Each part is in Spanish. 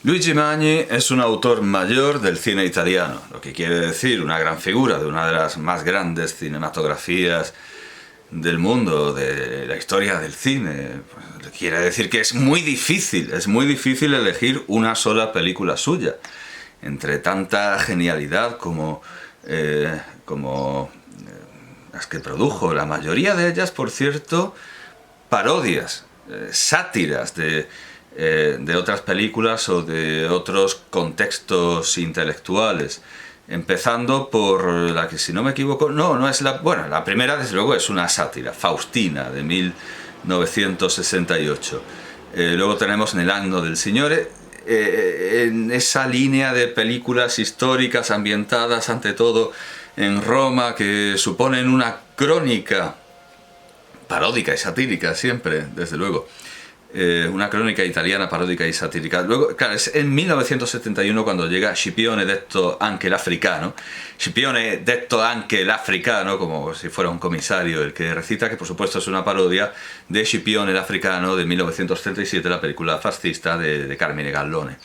Luigi Magni es un autor mayor del cine italiano, lo que quiere decir una gran figura de una de las más grandes cinematografías del mundo, de la historia del cine. Quiere decir que es muy difícil elegir una sola película suya, entre tanta genialidad como las que produjo, la mayoría de ellas, por cierto, parodias, sátiras de otras películas o de otros contextos intelectuales. Empezando por la que, si no me equivoco, no es la... Bueno, la primera, desde luego, es una sátira, Faustina, de 1968. Luego tenemos Nel anno del Signore, en esa línea de películas históricas ambientadas, ante todo, en Roma, que suponen una crónica paródica y satírica siempre, desde luego. Una crónica italiana paródica y satírica. Luego, claro, es en 1971 cuando llega Scipione detto anche l'Africano. Scipione detto anche l'Africano, como si fuera un comisario el que recita, que por supuesto es una parodia de Scipione l'Africano de 1937, la película fascista de Carmine Gallone.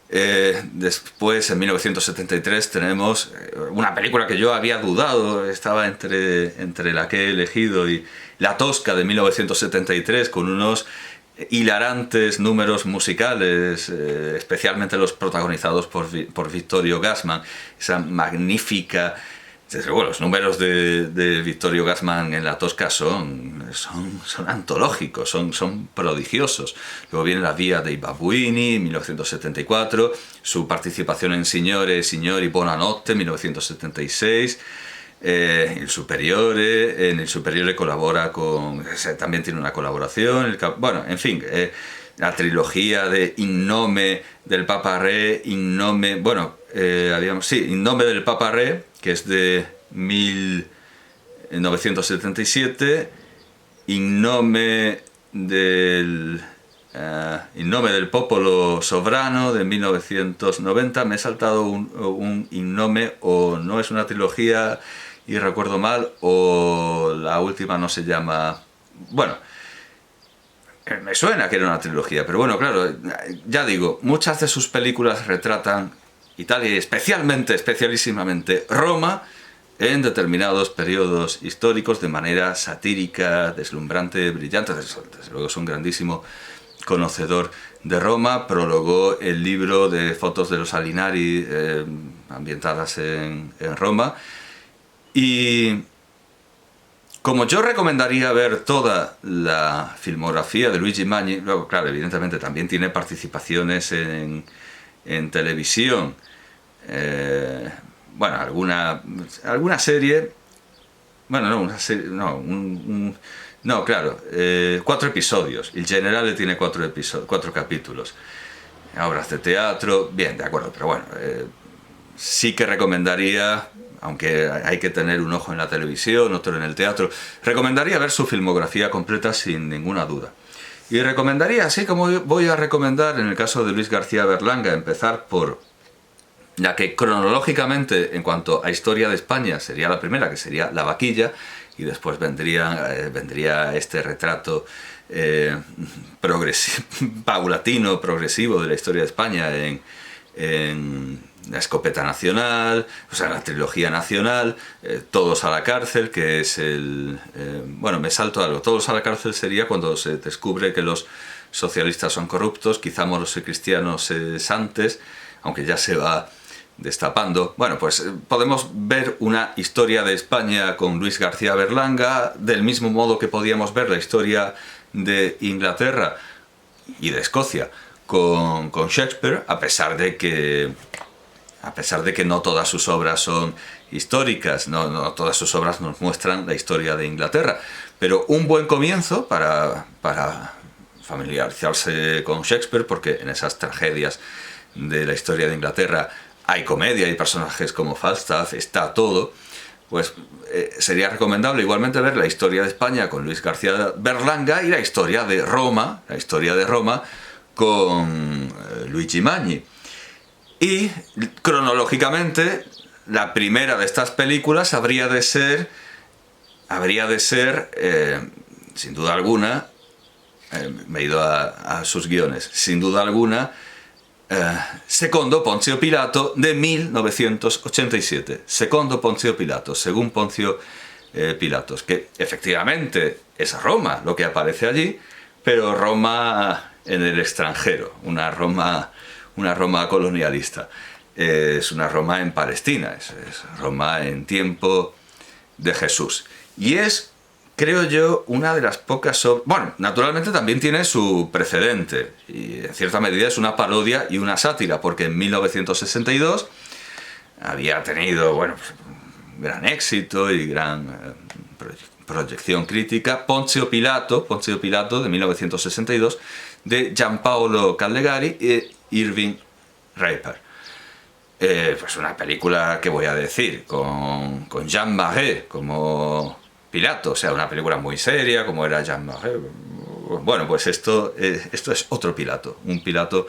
Después, en 1973, tenemos una película que yo había dudado, estaba entre la que he elegido y La Tosca, de 1973, con unos hilarantes números musicales, especialmente los protagonizados por Vittorio Gassman. Esa magnífica... Desde luego, los números de Vittorio Gassman en La Tosca son antológicos, son prodigiosos. Luego viene La Via dei Babbuini, 1974, su participación en Signori Buonanotte, 1976, en el Superiore colabora con... también tiene una colaboración, bueno, en fin, la trilogía de In Nome del Papa Re, In Nome del Papa Re, que es de 1977, In Nome del Popolo Sovrano, de 1990. Me he saltado un In Nome, o no es una trilogía y recuerdo mal, o la última no se llama... Bueno, me suena que era una trilogía, pero bueno, claro, ya digo, muchas de sus películas retratan Italia y especialísimamente Roma en determinados periodos históricos de manera satírica, deslumbrante, brillante. Desde luego es un grandísimo conocedor de Roma. Prologó el libro de fotos de los Alinari ambientadas en Roma. Y como yo recomendaría ver toda la filmografía de Luigi Magni, luego, claro, evidentemente también tiene participaciones en televisión, bueno, alguna serie, bueno, no, una serie, no, no, claro, 4 episodios. El Generale tiene 4 capítulos. Obras de teatro, bien, de acuerdo, pero bueno, sí que recomendaría, aunque hay que tener un ojo en la televisión, otro en el teatro, recomendaría ver su filmografía completa sin ninguna duda. Y recomendaría, así como voy a recomendar en el caso de Luis García Berlanga, empezar por la que cronológicamente, en cuanto a historia de España, sería la primera, que sería La Vaquilla, y después vendría este retrato paulatino, progresivo de la historia de España en La Escopeta Nacional, o sea, la trilogía nacional, Todos a la cárcel, que es bueno, me salto algo. Todos a la cárcel sería cuando se descubre que los socialistas son corruptos, quizá Moros y Cristianos es antes, aunque ya se va destapando. Bueno, pues podemos ver una historia de España con Luis García Berlanga, del mismo modo que podíamos ver la historia de Inglaterra y de Escocia con Shakespeare, a pesar de que no todas sus obras son históricas, no todas sus obras nos muestran la historia de Inglaterra, pero un buen comienzo para familiarizarse con Shakespeare, porque en esas tragedias de la historia de Inglaterra hay comedia, hay personajes como Falstaff, está todo, pues sería recomendable igualmente ver la historia de España con Luis García Berlanga y la historia de Roma con Luigi Magni. Y cronológicamente la primera de estas películas habría de ser sin duda alguna, me he ido a sus guiones, sin duda alguna, Secondo Poncio Pilato de 1987. Secondo Poncio Pilato, según Poncio Pilatos, que efectivamente es Roma lo que aparece allí, pero Roma en el extranjero, una Roma colonialista. Es una Roma en Palestina, es Roma en tiempo de Jesús. Y es, creo yo, una de las pocas obras... Bueno, naturalmente también tiene su precedente, y en cierta medida es una parodia y una sátira, porque en 1962 había tenido, bueno, pues, gran éxito y gran proyección crítica Ponzio Pilato de 1962, de Giampaolo Callegari e Irving Reiper. Pues una película, que voy a decir, con Jean Marais como Pilato, o sea, una película muy seria, como era Jean Marais. Bueno, pues esto es otro Pilato, un Pilato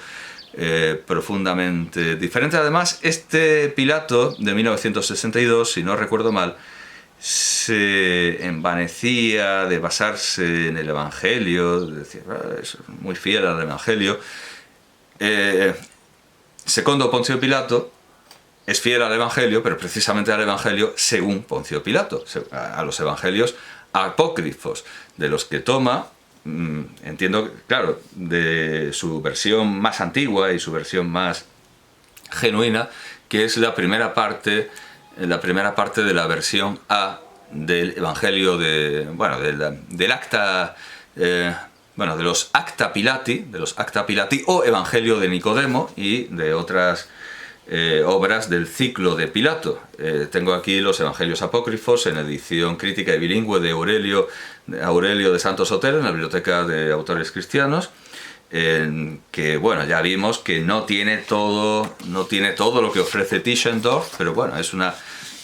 profundamente diferente. Además, este Pilato de 1962, si no recuerdo mal, se envanecía de basarse en el Evangelio, decía, es muy fiel al Evangelio. Secondo Poncio Pilato es fiel al Evangelio, pero precisamente al Evangelio según Poncio Pilato, a los Evangelios apócrifos, de los que toma, entiendo, claro, de su versión más antigua y su versión más genuina, que es la primera parte de la versión A del Evangelio del acta, de los Acta Pilati, o Evangelio de Nicodemo y de otras obras del ciclo de Pilato. Tengo aquí los Evangelios apócrifos en edición crítica y bilingüe de Aurelio de Santos Otero, en la Biblioteca de Autores Cristianos, que bueno, ya vimos que no tiene todo lo que ofrece Tischendorf, pero bueno,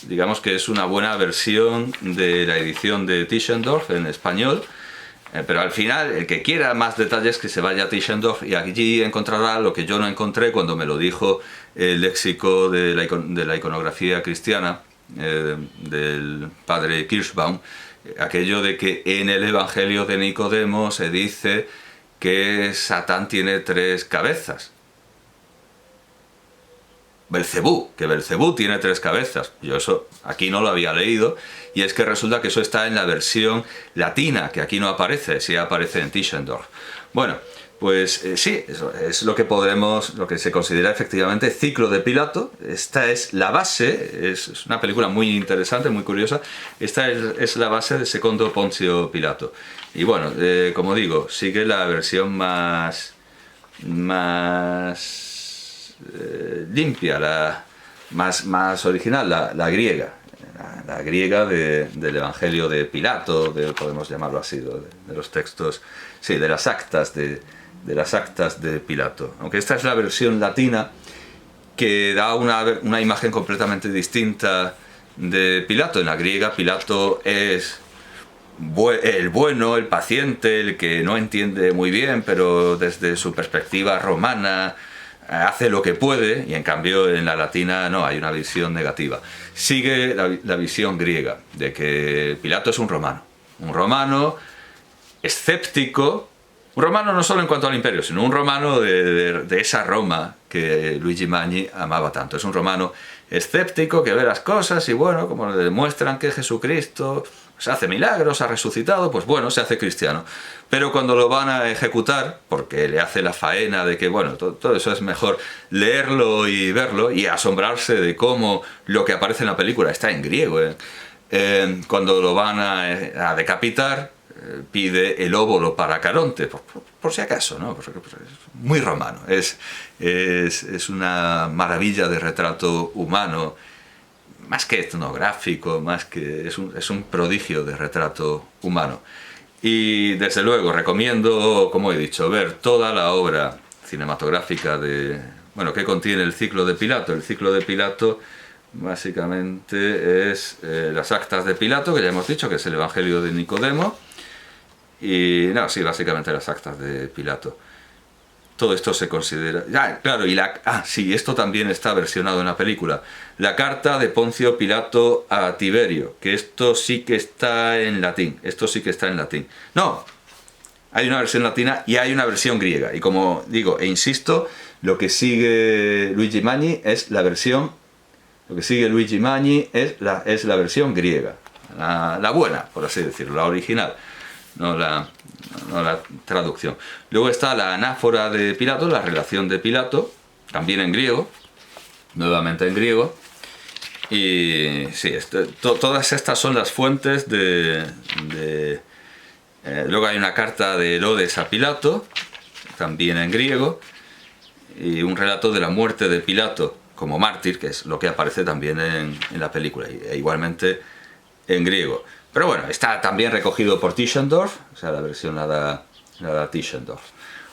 digamos que es una buena versión de la edición de Tischendorf en español. Pero al final, el que quiera más detalles, que se vaya a Tischendorf, y allí encontrará lo que yo no encontré cuando me lo dijo el léxico de la iconografía cristiana del padre Kirschbaum, aquello de que en el Evangelio de Nicodemo se dice que Satán tiene 3 cabezas. Que Belcebú tiene 3 cabezas. Yo eso aquí no lo había leído, y es que resulta que eso está en la versión latina, que aquí no aparece, sí aparece en Tischendorf. Bueno, pues sí, eso es lo que se considera efectivamente ciclo de Pilato. Esta es la base, es una película muy interesante, muy curiosa. Esta es la base de Secondo Poncio Pilato. Y bueno, como digo, sigue la versión más limpia, más original, la griega. La griega del Evangelio de Pilato, podemos llamarlo así, de los textos, sí, de las actas de Pilato. Aunque esta es la versión latina, que da una imagen completamente distinta de Pilato. En la griega, Pilato es el bueno, el paciente, el que no entiende muy bien, pero desde su perspectiva romana hace lo que puede, y en cambio en la latina no, hay una visión negativa. Sigue la visión griega, de que Pilato es un romano escéptico, un romano no solo en cuanto al imperio, sino un romano de esa Roma que Luigi Magni amaba tanto. Es un romano escéptico que ve las cosas y bueno, como le demuestran que Jesucristo se hace milagros, ha resucitado, pues bueno, se hace cristiano. Pero cuando lo van a ejecutar, porque le hace la faena de que, bueno, todo eso es mejor leerlo y verlo y asombrarse de cómo lo que aparece en la película está en griego. Cuando lo van a decapitar, pide el óbolo para Caronte, por si acaso, ¿no? Es muy romano, es una maravilla de retrato humano, más que etnográfico, es un prodigio de retrato humano. Y desde luego recomiendo, como he dicho, ver toda la obra cinematográfica que contiene el ciclo de Pilato. El ciclo de Pilato básicamente es las actas de Pilato, que ya hemos dicho que es el Evangelio de Nicodemo, y básicamente las actas de Pilato. Todo esto se considera... claro, esto también está versionado en la película. La carta de Poncio Pilato a Tiberio, que esto sí que está en latín. No, hay una versión latina y hay una versión griega. Y como digo, e insisto, Lo que sigue Luigi Magni es la versión, lo que sigue Luigi Magni es la versión griega, la buena, por así decirlo, la original, no la traducción. Luego está la anáfora de Pilato, la relación de Pilato, también en griego, nuevamente en griego. Y sí, todas estas son las fuentes luego hay una carta de Herodes a Pilato, también en griego, y un relato de la muerte de Pilato como mártir, que es lo que aparece también en la película, e igualmente en griego. Pero bueno, está también recogido por Tischendorf, o sea, la versión la da Tischendorf.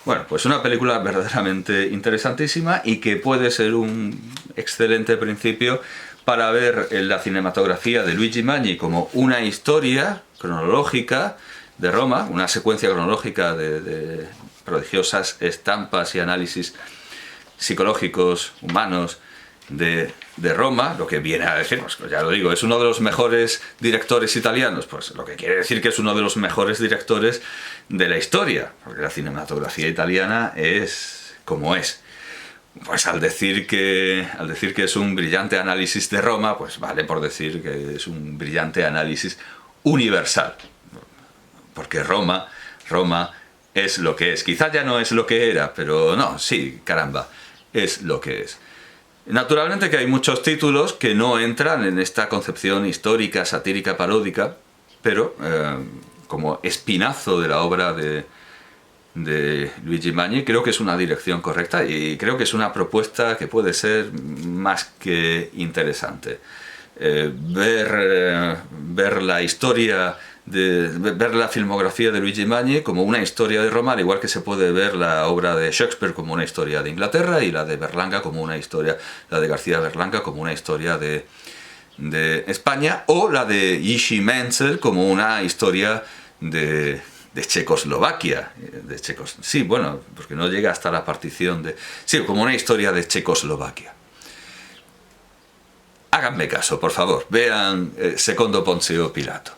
Bueno, pues una película verdaderamente interesantísima y que puede ser un excelente principio para ver la cinematografía de Luigi Magni como una historia cronológica de Roma, una secuencia cronológica de prodigiosas estampas y análisis psicológicos, humanos, de Roma, lo que viene a decir, pues ya lo digo, es uno de los mejores directores italianos, pues lo que quiere decir que es uno de los mejores directores de la historia, porque la cinematografía italiana es como es. Pues al decir que es un brillante análisis de Roma, pues vale por decir que es un brillante análisis universal, porque Roma es lo que es. Quizás ya no es lo que era, pero no, sí, caramba, es lo que es. Naturalmente que hay muchos títulos que no entran en esta concepción histórica, satírica, paródica, pero como espinazo de la obra de Luigi Magni, creo que es una dirección correcta y creo que es una propuesta que puede ser más que interesante. Ver la historia, ver la filmografía de Luigi Magni como una historia de Roma, al igual que se puede ver la obra de Shakespeare como una historia de Inglaterra y la de Berlanga como una historia, la de García Berlanga como una historia de España, o la de Jiří Menzel como una historia de Checoslovaquia, sí, bueno, porque no llega hasta la partición sí, como una historia de Checoslovaquia. Háganme caso, por favor, vean Secondo Ponzio Pilato.